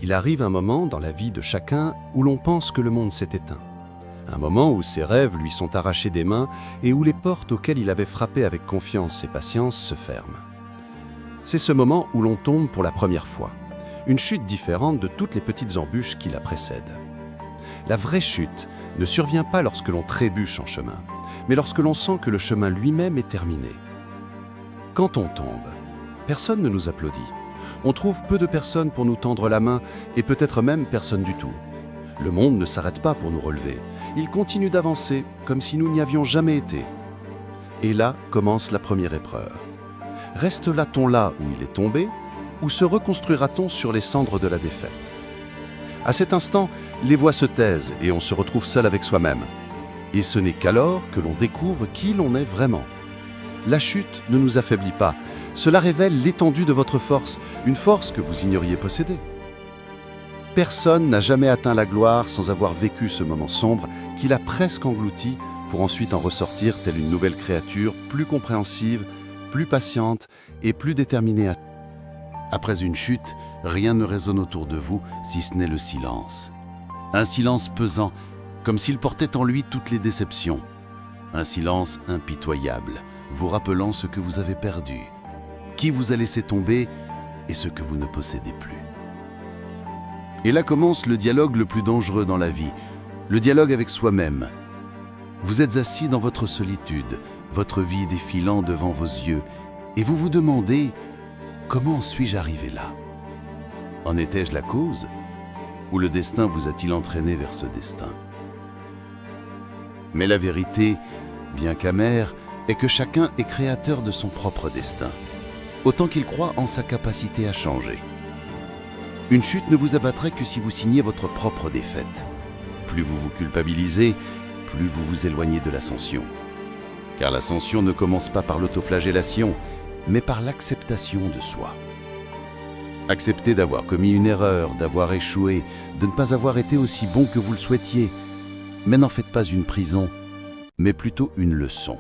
Il arrive un moment dans la vie de chacun où l'on pense que le monde s'est éteint. Un moment où ses rêves lui sont arrachés des mains et où les portes auxquelles il avait frappé avec confiance et patience se ferment. C'est ce moment où l'on tombe pour la première fois. Une chute différente de toutes les petites embûches qui la précèdent. La vraie chute ne survient pas lorsque l'on trébuche en chemin, mais lorsque l'on sent que le chemin lui-même est terminé. Quand on tombe, personne ne nous applaudit. On trouve peu de personnes pour nous tendre la main et peut-être même personne du tout. Le monde ne s'arrête pas pour nous relever. Il continue d'avancer comme si nous n'y avions jamais été. Et là commence la première épreuve. Reste-t-on là où il est tombé ou se reconstruira-t-on sur les cendres de la défaite? À cet instant, les voix se taisent et on se retrouve seul avec soi-même. Et ce n'est qu'alors que l'on découvre qui l'on est vraiment. La chute ne nous affaiblit pas. Cela révèle l'étendue de votre force, une force que vous ignoriez posséder. Personne n'a jamais atteint la gloire sans avoir vécu ce moment sombre qui l'a presque englouti pour ensuite en ressortir telle une nouvelle créature plus compréhensive, plus patiente et plus déterminée à... Après une chute, rien ne résonne autour de vous si ce n'est le silence. Un silence pesant, comme s'il portait en lui toutes les déceptions. Un silence impitoyable, vous rappelant ce que vous avez perdu, qui vous a laissé tomber et ce que vous ne possédez plus. Et là commence le dialogue le plus dangereux dans la vie, le dialogue avec soi-même. Vous êtes assis dans votre solitude, votre vie défilant devant vos yeux, et vous vous demandez « Comment suis-je arrivé là ?» En étais-je la cause? Ou le destin vous a-t-il entraîné vers ce destin? Mais la vérité, bien qu'amère, est que chacun est créateur de son propre destin, autant qu'il croit en sa capacité à changer. Une chute ne vous abattrait que si vous signez votre propre défaite. Plus vous vous culpabilisez, plus vous vous éloignez de l'ascension. Car l'ascension ne commence pas par l'autoflagellation, mais par l'acceptation de soi. Accepter d'avoir commis une erreur, d'avoir échoué, de ne pas avoir été aussi bon que vous le souhaitiez. Mais n'en faites pas une prison, mais plutôt une leçon.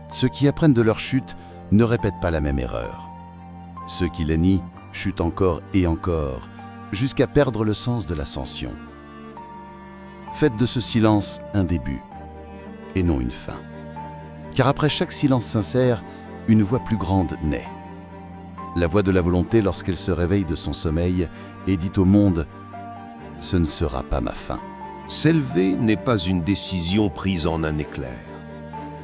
Ceux qui apprennent de leur chute ne répètent pas la même erreur. Ceux qui la nient chutent encore et encore, jusqu'à perdre le sens de l'ascension. Faites de ce silence un début, et non une fin. Car après chaque silence sincère, une voix plus grande naît. La voix de la volonté lorsqu'elle se réveille de son sommeil et dit au monde « Ce ne sera pas ma fin ». S'élever n'est pas une décision prise en un éclair.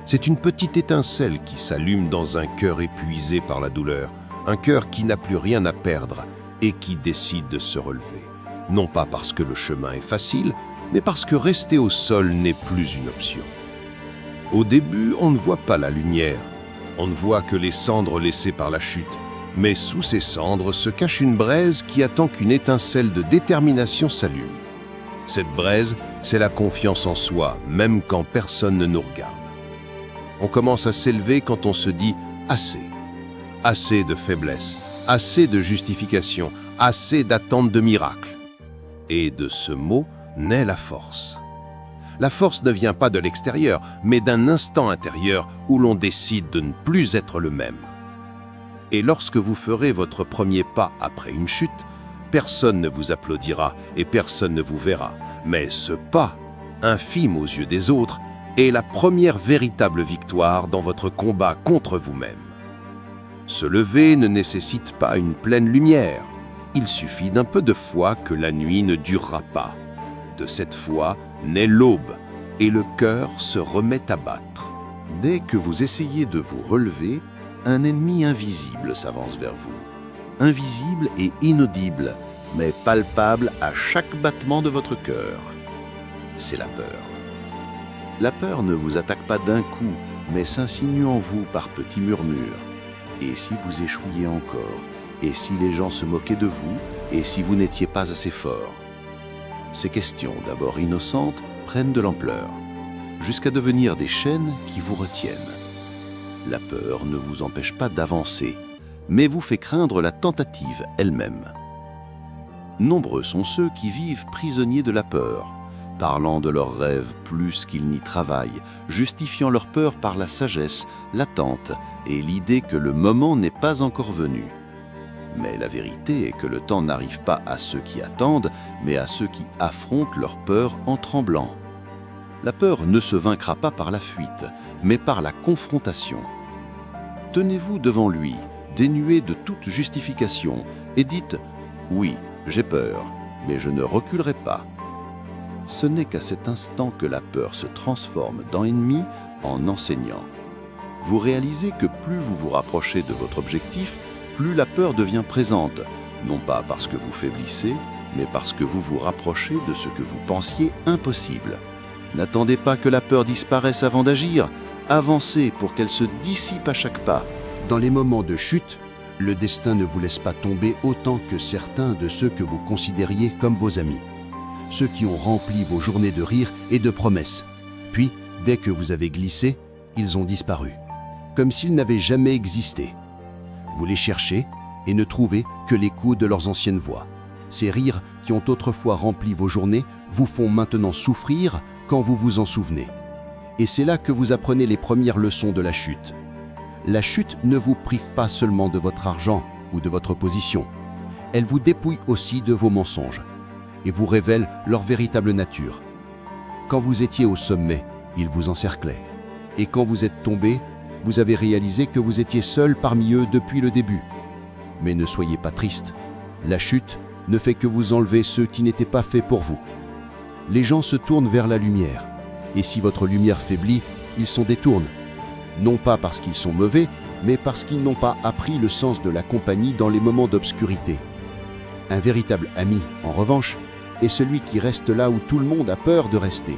C'est une petite étincelle qui s'allume dans un cœur épuisé par la douleur, un cœur qui n'a plus rien à perdre et qui décide de se relever. Non pas parce que le chemin est facile, mais parce que rester au sol n'est plus une option. Au début, on ne voit pas la lumière. On ne voit que les cendres laissées par la chute. Mais sous ces cendres se cache une braise qui attend qu'une étincelle de détermination s'allume. Cette braise, c'est la confiance en soi, même quand personne ne nous regarde. On commence à s'élever quand on se dit « assez ». Assez de faiblesse, assez de justification, assez d'attente de miracles. Et de ce mot naît la force. La force ne vient pas de l'extérieur, mais d'un instant intérieur où l'on décide de ne plus être le même. Et lorsque vous ferez votre premier pas après une chute, personne ne vous applaudira et personne ne vous verra. Mais ce pas, infime aux yeux des autres, est la première véritable victoire dans votre combat contre vous-même. Se lever ne nécessite pas une pleine lumière. Il suffit d'un peu de foi que la nuit ne durera pas. De cette foi naît l'aube et le cœur se remet à battre. Dès que vous essayez de vous relever, un ennemi invisible s'avance vers vous. Invisible et inaudible, mais palpable à chaque battement de votre cœur. C'est la peur. La peur ne vous attaque pas d'un coup, mais s'insinue en vous par petits murmures. Et si vous échouiez encore? Et si les gens se moquaient de vous? Et si vous n'étiez pas assez fort? Ces questions, d'abord innocentes, prennent de l'ampleur, jusqu'à devenir des chaînes qui vous retiennent. La peur ne vous empêche pas d'avancer, mais vous fait craindre la tentative elle-même. Nombreux sont ceux qui vivent prisonniers de la peur, parlant de leurs rêves plus qu'ils n'y travaillent, justifiant leur peur par la sagesse, l'attente et l'idée que le moment n'est pas encore venu. Mais la vérité est que le temps n'arrive pas à ceux qui attendent, mais à ceux qui affrontent leur peur en tremblant. La peur ne se vaincra pas par la fuite, mais par la confrontation. Tenez-vous devant lui, dénué de toute justification, et dites « Oui, j'ai peur, mais je ne reculerai pas ». Ce n'est qu'à cet instant que la peur se transforme dans ennemi en enseignant. Vous réalisez que plus vous vous rapprochez de votre objectif, plus la peur devient présente, non pas parce que vous faiblissez, mais parce que vous vous rapprochez de ce que vous pensiez impossible. N'attendez pas que la peur disparaisse avant d'agir, avancez pour qu'elle se dissipe à chaque pas. Dans les moments de chute, le destin ne vous laisse pas tomber autant que certains de ceux que vous considériez comme vos amis. Ceux qui ont rempli vos journées de rire et de promesses. Puis, dès que vous avez glissé, ils ont disparu, comme s'ils n'avaient jamais existé. Vous les cherchez et ne trouvez que l'écho de leurs anciennes voix. Ces rires qui ont autrefois rempli vos journées vous font maintenant souffrir quand vous vous en souvenez. Et c'est là que vous apprenez les premières leçons de la chute. La chute ne vous prive pas seulement de votre argent ou de votre position. Elle vous dépouille aussi de vos mensonges et vous révèle leur véritable nature. Quand vous étiez au sommet, ils vous encerclaient. Et quand vous êtes tombé, vous avez réalisé que vous étiez seul parmi eux depuis le début. Mais ne soyez pas triste. La chute ne fait que vous enlever ceux qui n'étaient pas faits pour vous. Les gens se tournent vers la lumière. Et si votre lumière faiblit, ils s'en détournent. Non pas parce qu'ils sont mauvais, mais parce qu'ils n'ont pas appris le sens de la compagnie dans les moments d'obscurité. Un véritable ami, en revanche, est celui qui reste là où tout le monde a peur de rester.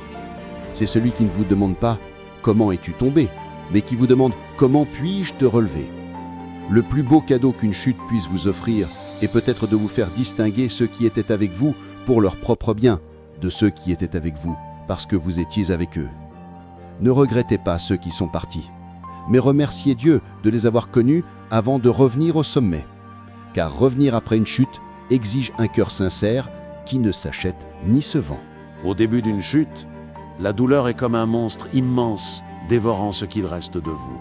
C'est celui qui ne vous demande pas « Comment es-tu tombé ?», mais qui vous demande « Comment puis-je te relever ?» Le plus beau cadeau qu'une chute puisse vous offrir est peut-être de vous faire distinguer ceux qui étaient avec vous pour leur propre bien, de ceux qui étaient avec vous parce que vous étiez avec eux. Ne regrettez pas ceux qui sont partis, mais remerciez Dieu de les avoir connus avant de revenir au sommet. Car revenir après une chute exige un cœur sincère qui ne s'achète ni se vend. Au début d'une chute, la douleur est comme un monstre immense dévorant ce qu'il reste de vous.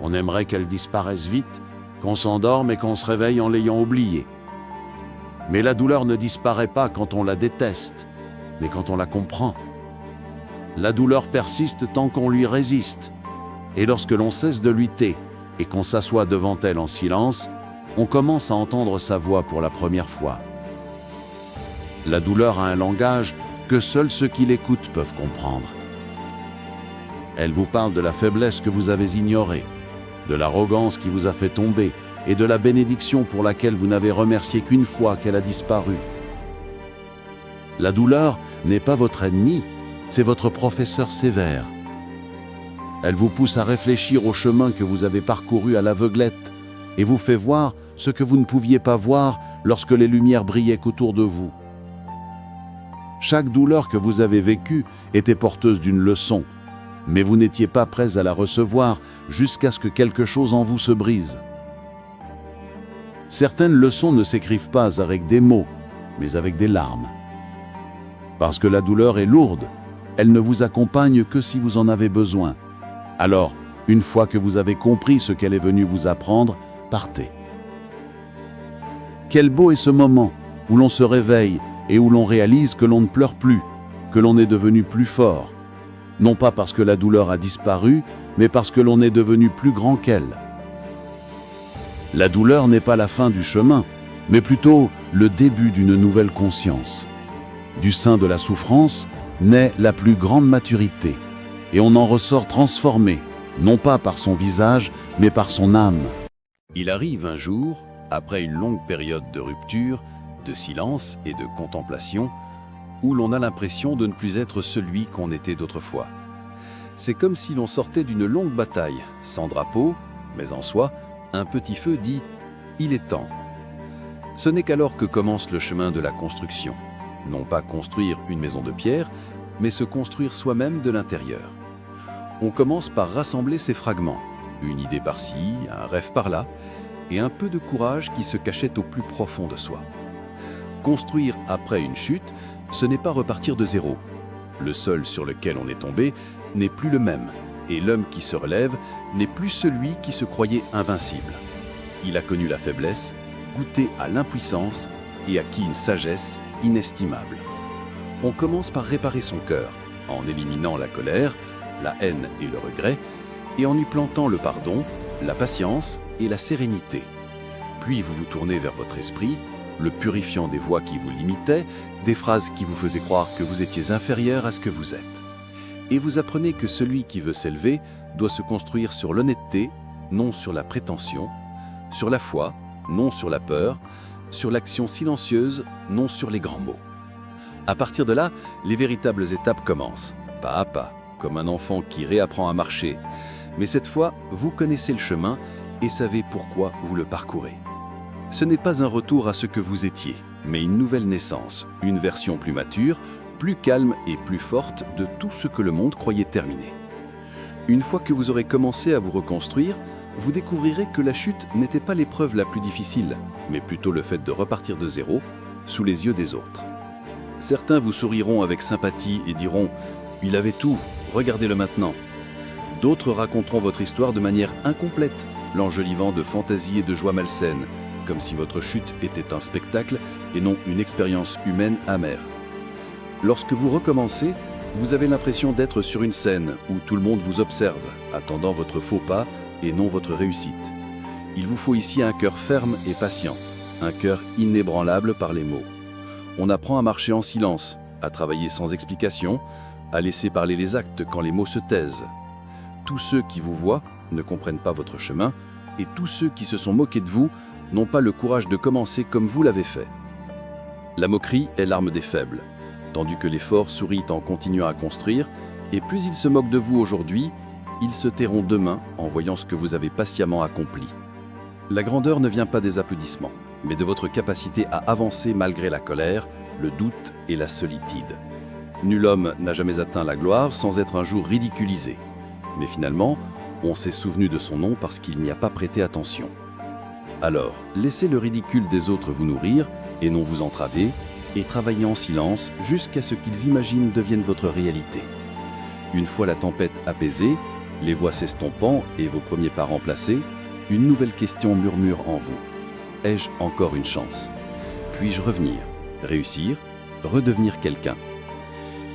On aimerait qu'elle disparaisse vite, qu'on s'endorme et qu'on se réveille en l'ayant oubliée. Mais la douleur ne disparaît pas quand on la déteste, mais quand on la comprend. La douleur persiste tant qu'on lui résiste, et lorsque l'on cesse de lutter et qu'on s'assoit devant elle en silence, on commence à entendre sa voix pour la première fois. La douleur a un langage que seuls ceux qui l'écoutent peuvent comprendre. Elle vous parle de la faiblesse que vous avez ignorée, de l'arrogance qui vous a fait tomber et de la bénédiction pour laquelle vous n'avez remercié qu'une fois qu'elle a disparu. La douleur n'est pas votre ennemi, c'est votre professeur sévère. Elle vous pousse à réfléchir au chemin que vous avez parcouru à l'aveuglette et vous fait voir ce que vous ne pouviez pas voir lorsque les lumières brillaient autour de vous. Chaque douleur que vous avez vécue était porteuse d'une leçon, mais vous n'étiez pas prêts à la recevoir jusqu'à ce que quelque chose en vous se brise. Certaines leçons ne s'écrivent pas avec des mots, mais avec des larmes. Parce que la douleur est lourde, elle ne vous accompagne que si vous en avez besoin. Alors, une fois que vous avez compris ce qu'elle est venue vous apprendre, partez. Quel beau est ce moment où l'on se réveille et où l'on réalise que l'on ne pleure plus, que l'on est devenu plus fort. Non pas parce que la douleur a disparu, mais parce que l'on est devenu plus grand qu'elle. La douleur n'est pas la fin du chemin, mais plutôt le début d'une nouvelle conscience. Du sein de la souffrance naît la plus grande maturité, et on en ressort transformé, non pas par son visage, mais par son âme. Il arrive un jour, après une longue période de rupture, de silence et de contemplation, où l'on a l'impression de ne plus être celui qu'on était d'autrefois. C'est comme si l'on sortait d'une longue bataille, sans drapeau, mais en soi, un petit feu dit « il est temps ». Ce n'est qu'alors que commence le chemin de la construction. Non pas construire une maison de pierre, mais se construire soi-même de l'intérieur. On commence par rassembler ces fragments, une idée par-ci, un rêve par-là, et un peu de courage qui se cachait au plus profond de soi. Construire après une chute, ce n'est pas repartir de zéro. Le sol sur lequel on est tombé n'est plus le même, et l'homme qui se relève n'est plus celui qui se croyait invincible. Il a connu la faiblesse, goûté à l'impuissance et acquis une sagesse inestimable. On commence par réparer son cœur, en éliminant la colère, la haine et le regret, et en y plantant le pardon, la patience et la sérénité. Puis vous vous tournez vers votre esprit, le purifiant des voix qui vous limitaient, des phrases qui vous faisaient croire que vous étiez inférieur à ce que vous êtes. Et vous apprenez que celui qui veut s'élever doit se construire sur l'honnêteté, non sur la prétention, sur la foi, non sur la peur, sur l'action silencieuse, non sur les grands mots. À partir de là, les véritables étapes commencent, pas à pas, comme un enfant qui réapprend à marcher. Mais cette fois, vous connaissez le chemin et savez pourquoi vous le parcourez. Ce n'est pas un retour à ce que vous étiez, mais une nouvelle naissance, une version plus mature, plus calme et plus forte de tout ce que le monde croyait terminé. Une fois que vous aurez commencé à vous reconstruire, vous découvrirez que la chute n'était pas l'épreuve la plus difficile, mais plutôt le fait de repartir de zéro, sous les yeux des autres. Certains vous souriront avec sympathie et diront « Il avait tout, regardez-le maintenant ». D'autres raconteront votre histoire de manière incomplète, l'enjolivant de fantaisie et de joie malsaine, comme si votre chute était un spectacle et non une expérience humaine amère. Lorsque vous recommencez, vous avez l'impression d'être sur une scène où tout le monde vous observe, attendant votre faux pas et non votre réussite. Il vous faut ici un cœur ferme et patient, un cœur inébranlable par les mots. On apprend à marcher en silence, à travailler sans explication, à laisser parler les actes quand les mots se taisent. Tous ceux qui vous voient ne comprennent pas votre chemin, et tous ceux qui se sont moqués de vous n'ont pas le courage de commencer comme vous l'avez fait. La moquerie est l'arme des faibles, tandis que les forts sourient en continuant à construire, et plus ils se moquent de vous aujourd'hui, ils se tairont demain en voyant ce que vous avez patiemment accompli. La grandeur ne vient pas des applaudissements, mais de votre capacité à avancer malgré la colère, le doute et la solitude. Nul homme n'a jamais atteint la gloire sans être un jour ridiculisé. Mais finalement, on s'est souvenu de son nom parce qu'il n'y a pas prêté attention. Alors, laissez le ridicule des autres vous nourrir et non vous entraver, et travaillez en silence jusqu'à ce qu'ils imaginent devienne votre réalité. Une fois la tempête apaisée, les voix s'estompant et vos premiers pas remplacés, une nouvelle question murmure en vous. Ai-je encore une chance? Puis-je revenir, réussir, redevenir quelqu'un?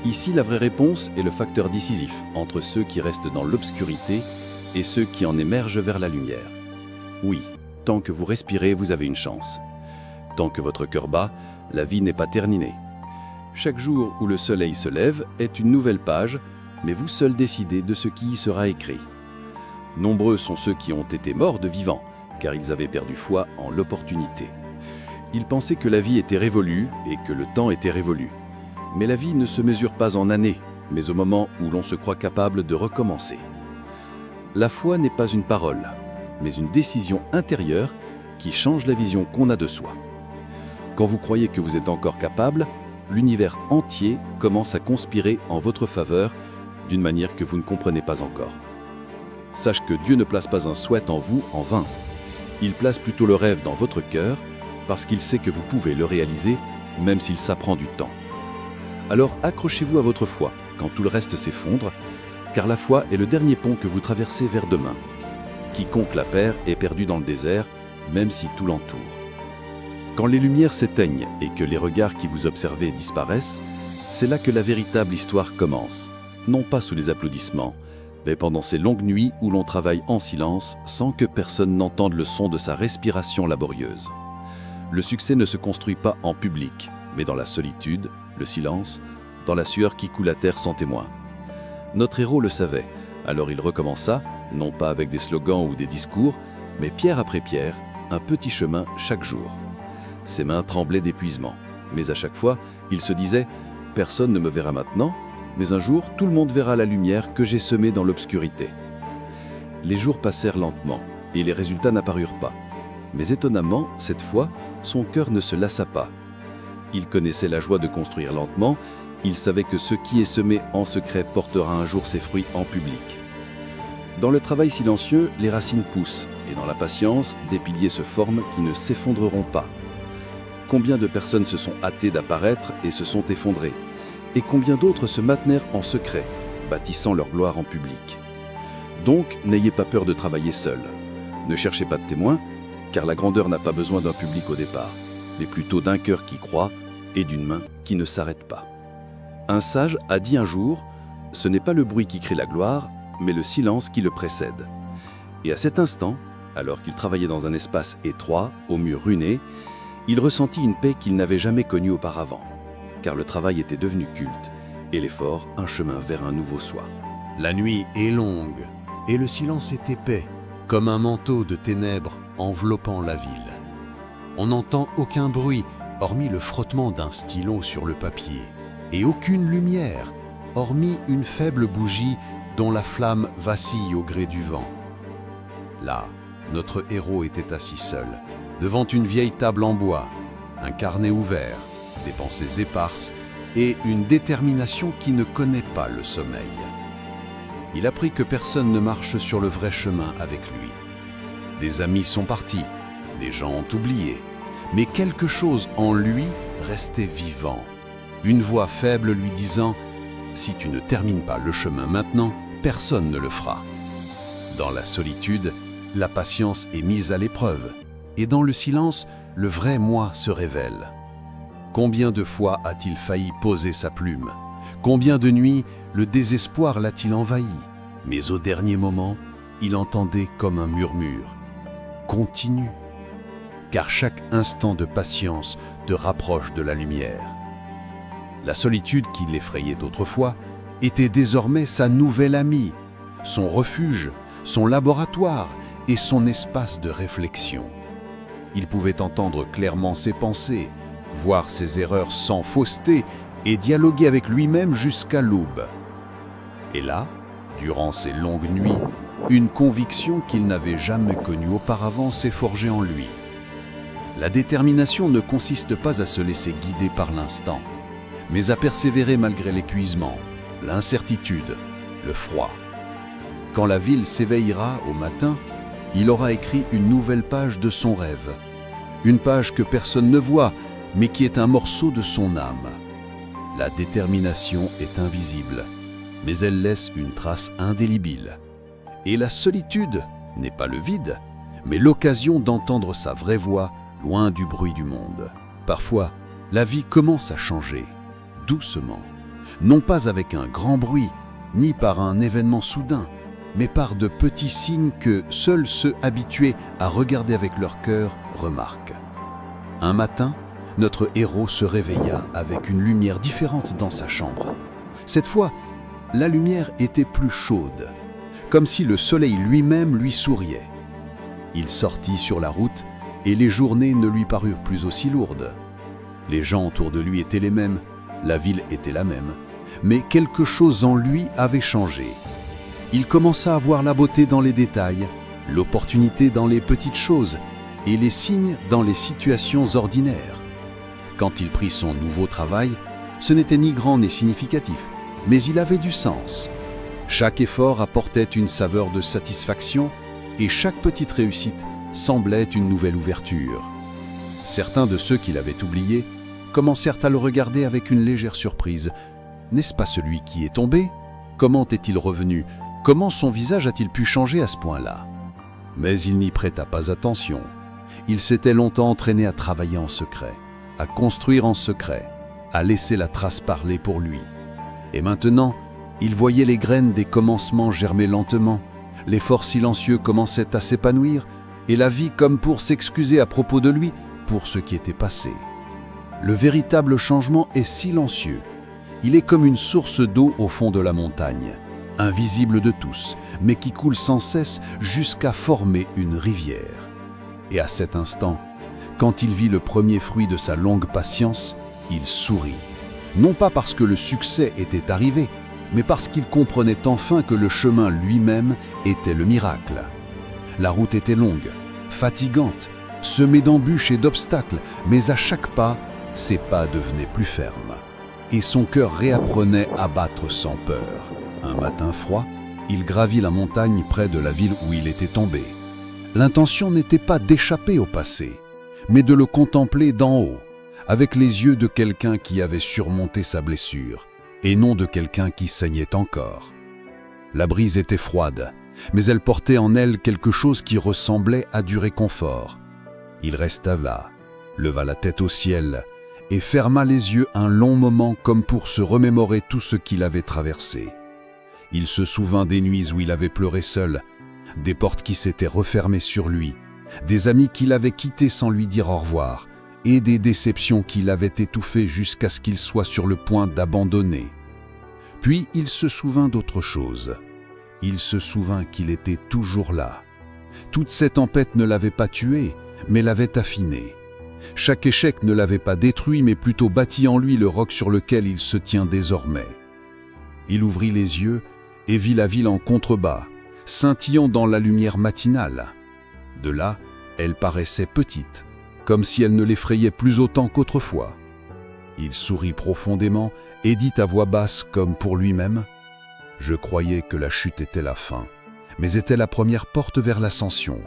Ici, la vraie réponse est le facteur décisif entre ceux qui restent dans l'obscurité et ceux qui en émergent vers la lumière. Oui, tant que vous respirez, vous avez une chance. Tant que votre cœur bat, la vie n'est pas terminée. Chaque jour où le soleil se lève est une nouvelle page, mais vous seul décidez de ce qui y sera écrit. Nombreux sont ceux qui ont été morts de vivants, car ils avaient perdu foi en l'opportunité. Ils pensaient que la vie était révolue et que le temps était révolu. Mais la vie ne se mesure pas en années, mais au moment où l'on se croit capable de recommencer. La foi n'est pas une parole, mais une décision intérieure qui change la vision qu'on a de soi. Quand vous croyez que vous êtes encore capable, l'univers entier commence à conspirer en votre faveur d'une manière que vous ne comprenez pas encore. Sache que Dieu ne place pas un souhait en vous en vain. Il place plutôt le rêve dans votre cœur parce qu'il sait que vous pouvez le réaliser même s'il s'apprend du temps. Alors accrochez-vous à votre foi quand tout le reste s'effondre, car la foi est le dernier pont que vous traversez vers demain. Quiconque la perd est perdu dans le désert, même si tout l'entoure. Quand les lumières s'éteignent et que les regards qui vous observez disparaissent, c'est là que la véritable histoire commence. Non pas sous les applaudissements, mais pendant ces longues nuits où l'on travaille en silence sans que personne n'entende le son de sa respiration laborieuse. Le succès ne se construit pas en public, mais dans la solitude, le silence, dans la sueur qui coule à terre sans témoin. Notre héros le savait, alors il recommença, non pas avec des slogans ou des discours, mais pierre après pierre, un petit chemin chaque jour. Ses mains tremblaient d'épuisement, mais à chaque fois, il se disait « Personne ne me verra maintenant, mais un jour, tout le monde verra la lumière que j'ai semée dans l'obscurité. » Les jours passèrent lentement, et les résultats n'apparurent pas. Mais étonnamment, cette fois, son cœur ne se lassa pas. Il connaissait la joie de construire lentement, il savait que ce qui est semé en secret portera un jour ses fruits en public. Dans le travail silencieux, les racines poussent, et dans la patience, des piliers se forment qui ne s'effondreront pas. Combien de personnes se sont hâtées d'apparaître et se sont effondrées, et combien d'autres se maintenèrent en secret, bâtissant leur gloire en public. Donc, n'ayez pas peur de travailler seul. Ne cherchez pas de témoins, car la grandeur n'a pas besoin d'un public au départ, mais plutôt d'un cœur qui croit et d'une main qui ne s'arrête pas. Un sage a dit un jour, « Ce n'est pas le bruit qui crée la gloire, mais le silence qui le précède. » Et à cet instant, alors qu'il travaillait dans un espace étroit, aux murs runés, il ressentit une paix qu'il n'avait jamais connue auparavant, car le travail était devenu culte et l'effort un chemin vers un nouveau soi. La nuit est longue et le silence est épais, comme un manteau de ténèbres enveloppant la ville. On n'entend aucun bruit, hormis le frottement d'un stylo sur le papier, et aucune lumière, hormis une faible bougie dont la flamme vacille au gré du vent. Là, notre héros était assis seul, devant une vieille table en bois, un carnet ouvert, des pensées éparses et une détermination qui ne connaît pas le sommeil. Il apprit que personne ne marche sur le vrai chemin avec lui. Des amis sont partis, des gens ont oublié, mais quelque chose en lui restait vivant. Une voix faible lui disant « Si tu ne termines pas le chemin maintenant, personne ne le fera. » Dans la solitude, la patience est mise à l'épreuve, et dans le silence, le vrai moi se révèle. Combien de fois a-t-il failli poser sa plume? Combien de nuits le désespoir l'a-t-il envahi? Mais au dernier moment, il entendait comme un murmure. Continue, car chaque instant de patience te rapproche de la lumière. La solitude qui l'effrayait autrefois était désormais sa nouvelle amie, son refuge, son laboratoire et son espace de réflexion. Il pouvait entendre clairement ses pensées, voir ses erreurs sans fausseté et dialoguer avec lui-même jusqu'à l'aube. Et là, durant ces longues nuits, une conviction qu'il n'avait jamais connue auparavant s'est forgée en lui. La détermination ne consiste pas à se laisser guider par l'instant, mais à persévérer malgré l'épuisement, l'incertitude, le froid. Quand la ville s'éveillera au matin, il aura écrit une nouvelle page de son rêve. Une page que personne ne voit, mais qui est un morceau de son âme. La détermination est invisible, mais elle laisse une trace indélébile. Et la solitude n'est pas le vide, mais l'occasion d'entendre sa vraie voix loin du bruit du monde. Parfois, la vie commence à changer, doucement, non pas avec un grand bruit, ni par un événement soudain, mais par de petits signes que seuls ceux habitués à regarder avec leur cœur remarquent. Un matin, notre héros se réveilla avec une lumière différente dans sa chambre. Cette fois, la lumière était plus chaude, comme si le soleil lui-même lui souriait. Il sortit sur la route et les journées ne lui parurent plus aussi lourdes. Les gens autour de lui étaient les mêmes, la ville était la même, mais quelque chose en lui avait changé. Il commença à voir la beauté dans les détails, l'opportunité dans les petites choses et les signes dans les situations ordinaires. Quand il prit son nouveau travail, ce n'était ni grand ni significatif, mais il avait du sens. Chaque effort apportait une saveur de satisfaction et chaque petite réussite semblait une nouvelle ouverture. Certains de ceux qui l'avaient oublié commencèrent à le regarder avec une légère surprise. « N'est-ce pas celui qui est tombé? Comment est-il revenu? Comment son visage a-t-il pu changer à ce point-là » Mais il n'y prêta pas attention. Il s'était longtemps entraîné à travailler en secret, à construire en secret, à laisser la trace parler pour lui. Et maintenant, il voyait les graines des commencements germer lentement, l'effort silencieux commençait à s'épanouir, et la vie comme pour s'excuser à propos de lui pour ce qui était passé. Le véritable changement est silencieux. Il est comme une source d'eau au fond de la montagne, invisible de tous, mais qui coule sans cesse jusqu'à former une rivière. Et à cet instant, quand il vit le premier fruit de sa longue patience, il sourit. Non pas parce que le succès était arrivé, mais parce qu'il comprenait enfin que le chemin lui-même était le miracle. La route était longue, fatigante, semée d'embûches et d'obstacles, mais à chaque pas, ses pas devenaient plus fermes. Et son cœur réapprenait à battre sans peur. Un matin froid, il gravit la montagne près de la ville où il était tombé. L'intention n'était pas d'échapper au passé, mais de le contempler d'en haut, avec les yeux de quelqu'un qui avait surmonté sa blessure, et non de quelqu'un qui saignait encore. La brise était froide, mais elle portait en elle quelque chose qui ressemblait à du réconfort, Il resta là, leva la tête au ciel et ferma les yeux un long moment comme pour se remémorer tout ce qu'il avait traversé. Il se souvint des nuits où il avait pleuré seul, des portes qui s'étaient refermées sur lui, des amis qu'il avait quittés sans lui dire au revoir, et des déceptions qui l'avaient étouffé jusqu'à ce qu'il soit sur le point d'abandonner. Puis il se souvint d'autre chose. Il se souvint qu'il était toujours là. Toute cette tempête ne l'avait pas tué, mais l'avait affiné. Chaque échec ne l'avait pas détruit, mais plutôt bâti en lui le roc sur lequel il se tient désormais. Il ouvrit les yeux et vit la ville en contrebas, scintillant dans la lumière matinale. De là, elle paraissait petite, comme si elle ne l'effrayait plus autant qu'autrefois. Il sourit profondément et dit à voix basse comme pour lui-même « Je croyais que la chute était la fin, mais était la première porte vers l'ascension. »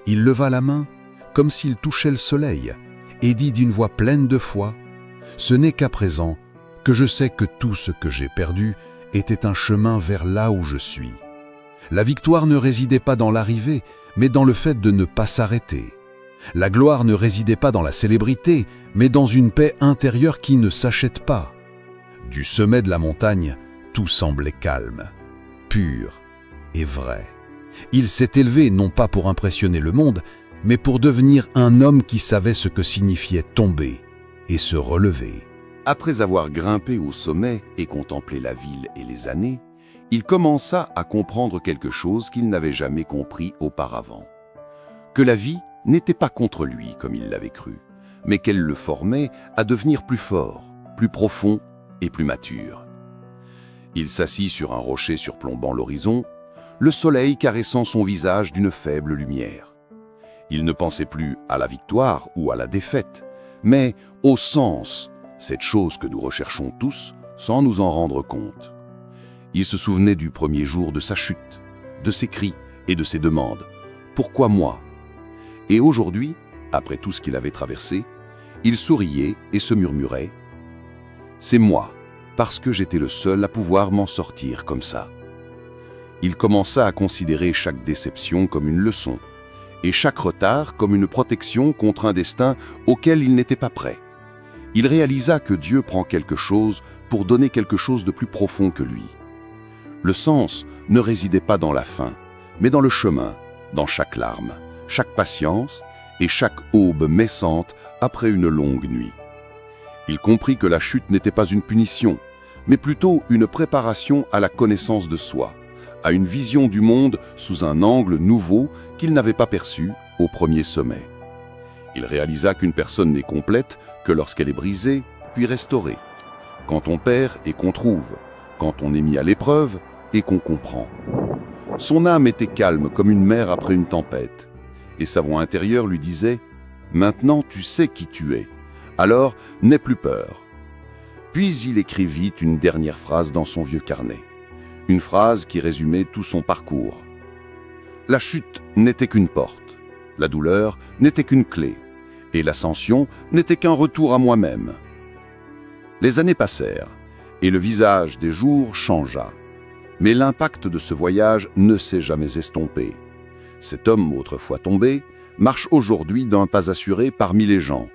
Il leva la main comme s'il touchait le soleil et dit d'une voix pleine de foi « Ce n'est qu'à présent que je sais que tout ce que j'ai perdu était un chemin vers là où je suis. » La victoire ne résidait pas dans l'arrivée, mais dans le fait de ne pas s'arrêter. La gloire ne résidait pas dans la célébrité, mais dans une paix intérieure qui ne s'achète pas. Du sommet de la montagne, tout semblait calme, pur et vrai. Il s'est élevé non pas pour impressionner le monde, mais pour devenir un homme qui savait ce que signifiait tomber et se relever. Après avoir grimpé au sommet et contemplé la ville et les années, il commença à comprendre quelque chose qu'il n'avait jamais compris auparavant. Que la vie n'était pas contre lui comme il l'avait cru, mais qu'elle le formait à devenir plus fort, plus profond et plus mature. Il s'assit sur un rocher surplombant l'horizon, le soleil caressant son visage d'une faible lumière. Il ne pensait plus à la victoire ou à la défaite, mais au sens, cette chose que nous recherchons tous sans nous en rendre compte. Il se souvenait du premier jour de sa chute, de ses cris et de ses demandes. « Pourquoi moi ?» Et aujourd'hui, après tout ce qu'il avait traversé, il souriait et se murmurait « C'est moi, parce que j'étais le seul à pouvoir m'en sortir comme ça. » Il commença à considérer chaque déception comme une leçon, et chaque retard comme une protection contre un destin auquel il n'était pas prêt. Il réalisa que Dieu prend quelque chose pour donner quelque chose de plus profond que lui. Le sens ne résidait pas dans la fin, mais dans le chemin, dans chaque larme, chaque patience et chaque aube naissante après une longue nuit. Il comprit que la chute n'était pas une punition, mais plutôt une préparation à la connaissance de soi, à une vision du monde sous un angle nouveau qu'il n'avait pas perçu au premier sommet. Il réalisa qu'une personne n'est complète que lorsqu'elle est brisée, puis restaurée, quand on perd et qu'on trouve, quand on est mis à l'épreuve et qu'on comprend. Son âme était calme comme une mer après une tempête, et sa voix intérieure lui disait « Maintenant tu sais qui tu es, alors n'aie plus peur. » Puis il écrivit une dernière phrase dans son vieux carnet, une phrase qui résumait tout son parcours. La chute n'était qu'une porte, la douleur n'était qu'une clé, et l'ascension n'était qu'un retour à moi-même. Les années passèrent, et le visage des jours changea. Mais l'impact de ce voyage ne s'est jamais estompé. Cet homme, autrefois tombé, marche aujourd'hui d'un pas assuré parmi les gens,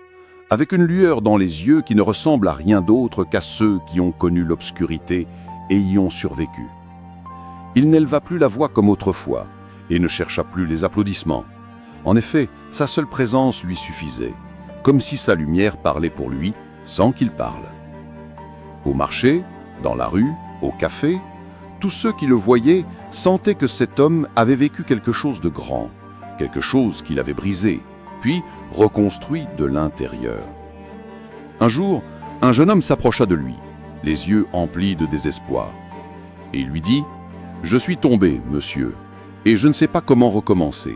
avec une lueur dans les yeux qui ne ressemble à rien d'autre qu'à ceux qui ont connu l'obscurité et y ont survécu. Il n'éleva plus la voix comme autrefois, et ne chercha plus les applaudissements. En effet, sa seule présence lui suffisait, comme si sa lumière parlait pour lui, sans qu'il parle. Au marché, dans la rue, au café, tous ceux qui le voyaient sentaient que cet homme avait vécu quelque chose de grand, quelque chose qu'il avait brisé, puis reconstruit de l'intérieur. Un jour, un jeune homme s'approcha de lui, les yeux emplis de désespoir, et il lui dit « Je suis tombé, monsieur, et je ne sais pas comment recommencer. »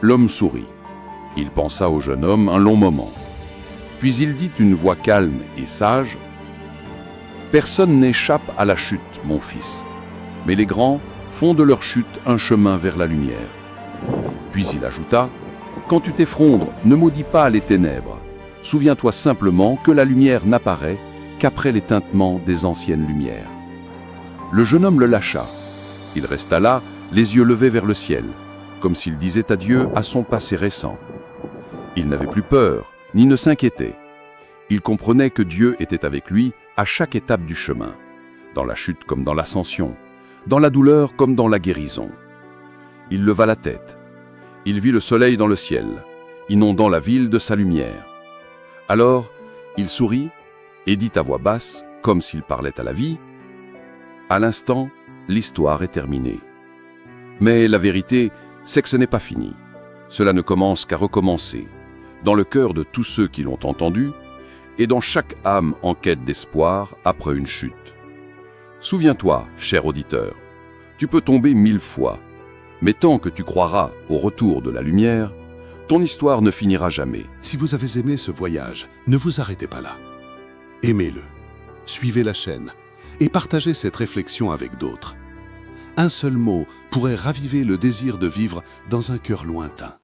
L'homme sourit. Il pensa au jeune homme un long moment. Puis il dit d'une voix calme et sage « Personne n'échappe à la chute, mon fils, mais les grands font de leur chute un chemin vers la lumière. » Puis il ajouta « Quand tu t'effondres, ne maudis pas les ténèbres. Souviens-toi simplement que la lumière n'apparaît qu'après l'éteintement des anciennes lumières. » Le jeune homme le lâcha. Il resta là, les yeux levés vers le ciel, comme s'il disait adieu à son passé récent. Il n'avait plus peur, ni ne s'inquiétait. Il comprenait que Dieu était avec lui à chaque étape du chemin, dans la chute comme dans l'ascension, dans la douleur comme dans la guérison. Il leva la tête. Il vit le soleil dans le ciel, inondant la ville de sa lumière. Alors, il sourit et dit à voix basse, comme s'il parlait à la vie, « À l'instant, l'histoire est terminée. Mais la vérité, c'est que ce n'est pas fini. Cela ne commence qu'à recommencer, dans le cœur de tous ceux qui l'ont entendu, et dans chaque âme en quête d'espoir après une chute. Souviens-toi, cher auditeur, tu peux tomber 1000 fois, mais tant que tu croiras au retour de la lumière, ton histoire ne finira jamais. » Si vous avez aimé ce voyage, ne vous arrêtez pas là. Aimez-le, suivez la chaîne et partagez cette réflexion avec d'autres. Un seul mot pourrait raviver le désir de vivre dans un cœur lointain.